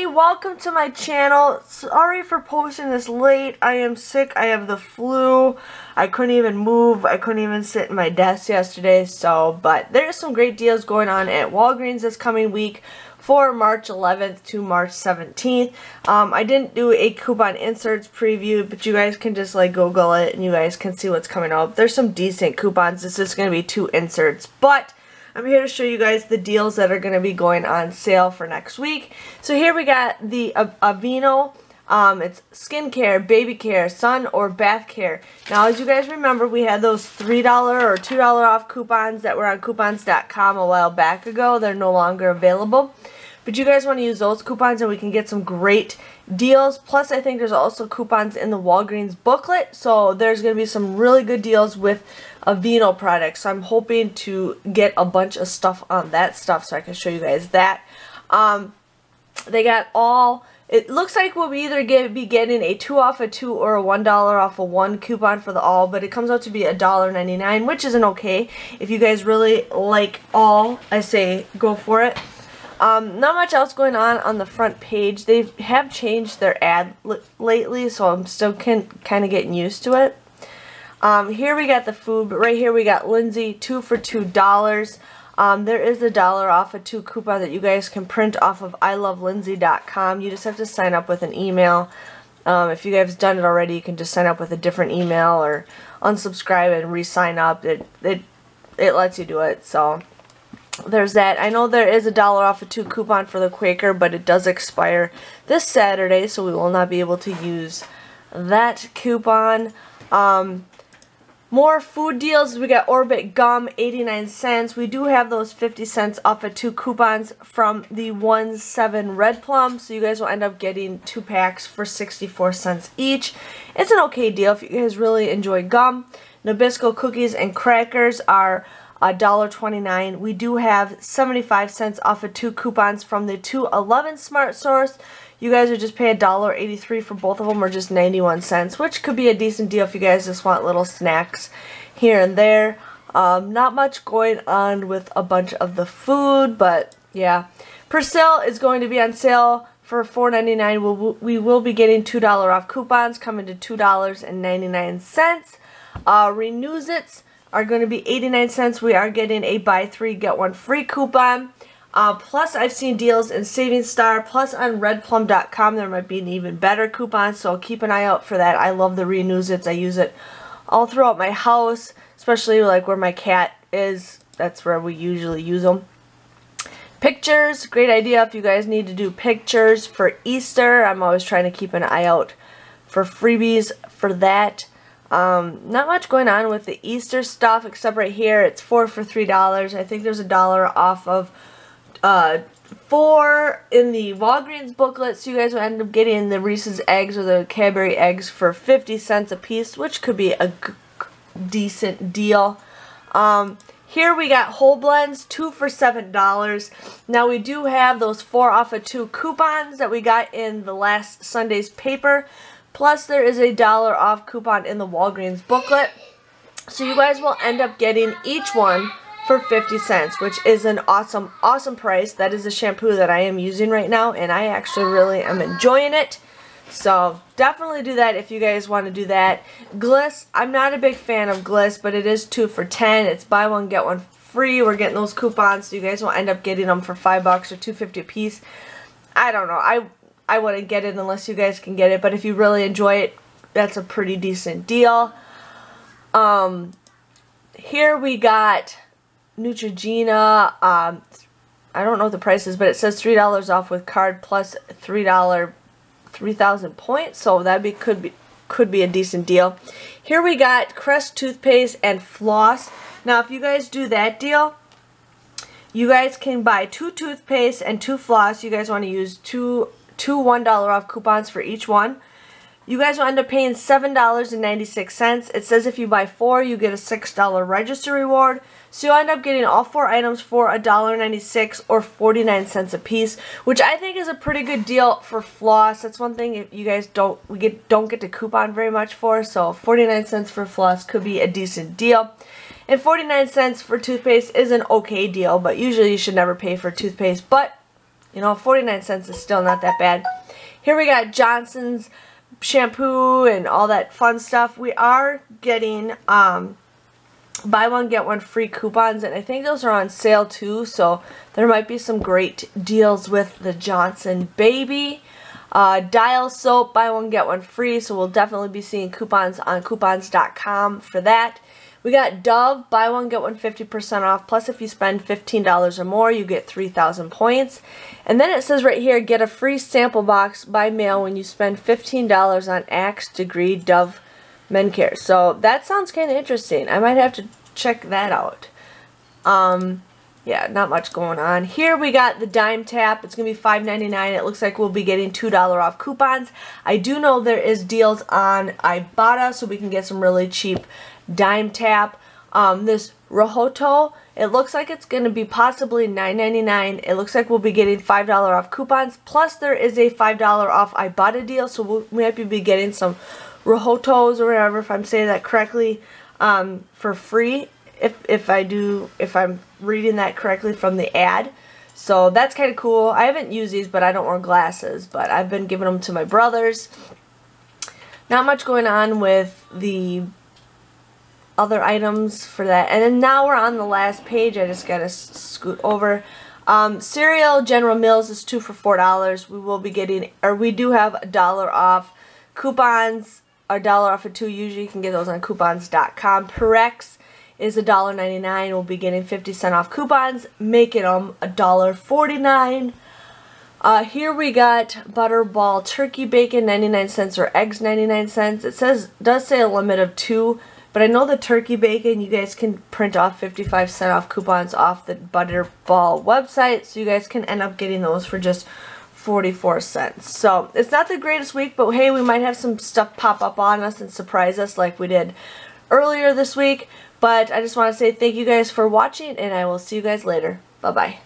everybody, welcome to my channel. Sorry for posting this late. I am sick. I have the flu. I couldn't even move. I couldn't even sit in my desk yesterday. But there's some great deals going on at Walgreens this coming week for March 11th to March 17th. I didn't do a coupon inserts preview, but you guys can just like Google it and you guys can see what's coming up. There's some decent coupons. This is going to be 2 inserts, but I'm here to show you guys the deals that are going to be going on sale for next week. So here we got the Aveeno. It's skincare, baby care, sun or bath care. Now, as you guys remember, we had those $3 or $2 off coupons that were on coupons.com a while back ago. They're no longer available. But you guys want to use those coupons and we can get some great deals. Plus, I think there's also coupons in the Walgreens booklet. So there's going to be some really good deals with Aveeno products. So I'm hoping to get a bunch of stuff on that stuff so I can show you guys that. They got all... It looks like we'll either be getting a 2 off a 2 or a $1 off a 1 coupon for the all, but it comes out to be $1.99, which isn't okay. If you guys really like all, I say go for it. Not much else going on the front page. They have changed their ad lately, so I'm still kind of getting used to it. Here we got the food, but right here we got Lindsay 2 for $2. There is a $1 off a 2 coupon that you guys can print off of ilovelindsay.com. You just have to sign up with an email. If you guys have done it already, you can just sign up with a different email or unsubscribe and re-sign up. It lets you do it, so there's that. I know there is a $1 off a 2 coupon for the Quaker, but it does expire this Saturday, so we will not be able to use that coupon. More food deals. We got Orbit gum, 89 cents. We do have those 50 cents off of 2 coupons from the 1-7 Red Plum, so you guys will end up getting 2 packs for 64 cents each. It's an okay deal if you guys really enjoy gum. Nabisco cookies and crackers are $1.29. We do have 75 cents off of 2 coupons from the 2-11 Smart Source. You guys would just pay $1.83 for both of them, or just 91 cents, which could be a decent deal if you guys just want little snacks here and there. Not much going on with a bunch of the food, but yeah. Persil is going to be on sale for $4.99. We will be getting $2 off coupons coming to $2.99. Renews-Its are going to be 89 cents. We are getting a buy 3 get 1 free coupon. Plus, I've seen deals in Saving Star, plus on redplum.com there might be an even better coupon, so keep an eye out for that. I love the Renews-Its. I use it all throughout my house, especially like where my cat is. That's where we usually use them. Pictures, great idea if you guys need to do pictures for Easter. I'm always trying to keep an eye out for freebies for that. Not much going on with the Easter stuff, except right here it's 4 for $3. I think there's a $1 off of 4 in the Walgreens booklet, so you guys will end up getting the Reese's eggs or the Cadbury eggs for 50 cents a piece, which could be a decent deal. Here we got whole blends, 2 for $7. Now we do have those 4 off of 2 coupons that we got in the last Sunday's paper, plus there is a $1 off coupon in the Walgreens booklet, so you guys will end up getting each one for 50 cents, which is an awesome price. That is a shampoo that I am using right now, and I actually really am enjoying it. So definitely do that if you guys want to do that. Gliss, I'm not a big fan of Gliss, but it is 2 for $10. It's buy 1 get 1 free. We're getting those coupons, so you guys will end up getting them for $5 or $2.50 a piece. I don't know. I wouldn't get it unless you guys can get it, but if you really enjoy it, that's a pretty decent deal. Here we got Neutrogena. I don't know what the price is, but it says $3 off with card plus $3,000 points, so that could be a decent deal. Here we got Crest toothpaste and floss. Now, if you guys do that deal, you guys can buy 2 toothpaste and 2 floss. You guys want to use two $1 off coupons for each one. You guys will end up paying $7.96. It says if you buy 4, you get a $6 register reward. So you'll end up getting all 4 items for $1.96 or 49 cents a piece, which I think is a pretty good deal for floss. That's one thing you guys don't get to coupon very much for. So 49 cents for floss could be a decent deal. And 49 cents for toothpaste is an okay deal, but usually you should never pay for toothpaste. But you know, 49 cents is still not that bad. Here we got Johnson's shampoo and all that fun stuff. We are getting buy one get one free coupons, and I think those are on sale too, so there might be some great deals with the Johnson baby. Dial soap, buy one get one free, so we'll definitely be seeing coupons on coupons.com for that. We got Dove, buy one get one 50% off, plus if you spend $15 or more you get 3,000 points. And then it says right here, get a free sample box by mail when you spend $15 on Axe Degree Dove Men Care. So that sounds kind of interesting. I might have to check that out. Yeah, not much going on. Here we got the Dime Tap. It's going to be $5.99. It looks like we'll be getting $2 off coupons. I do know there is deals on Ibotta, so we can get some really cheap Dime Tap. This Rohoto, it looks like it's going to be possibly $9.99. It looks like we'll be getting $5 off coupons. Plus there is a $5 off Ibotta deal, so we might be getting some Rohotos or whatever, if I'm saying that correctly, for free. If I'm reading that correctly from the ad. So that's kind of cool. I haven't used these, but I don't wear glasses, but I've been giving them to my brothers. Not much going on with the other items for that. And then now we're on the last page. I just gotta scoot over. Cereal, General Mills is 2 for $4. We will be getting, or we do have $1 off coupons. $1 off of 2. Usually you can get those on coupons.com. Purex is $1.99. We'll be getting 50% off coupons, making them $1.49. Here we got Butterball Turkey Bacon, 99 cents, or eggs, 99 cents. It does say a limit of 2, but I know the turkey bacon, you guys can print off 55% off coupons off the Butterball website, so you guys can end up getting those for just 44 cents. So it's not the greatest week, but hey, we might have some stuff pop up on us and surprise us like we did earlier this week. But I just want to say thank you guys for watching, and I will see you guys later. Bye-bye.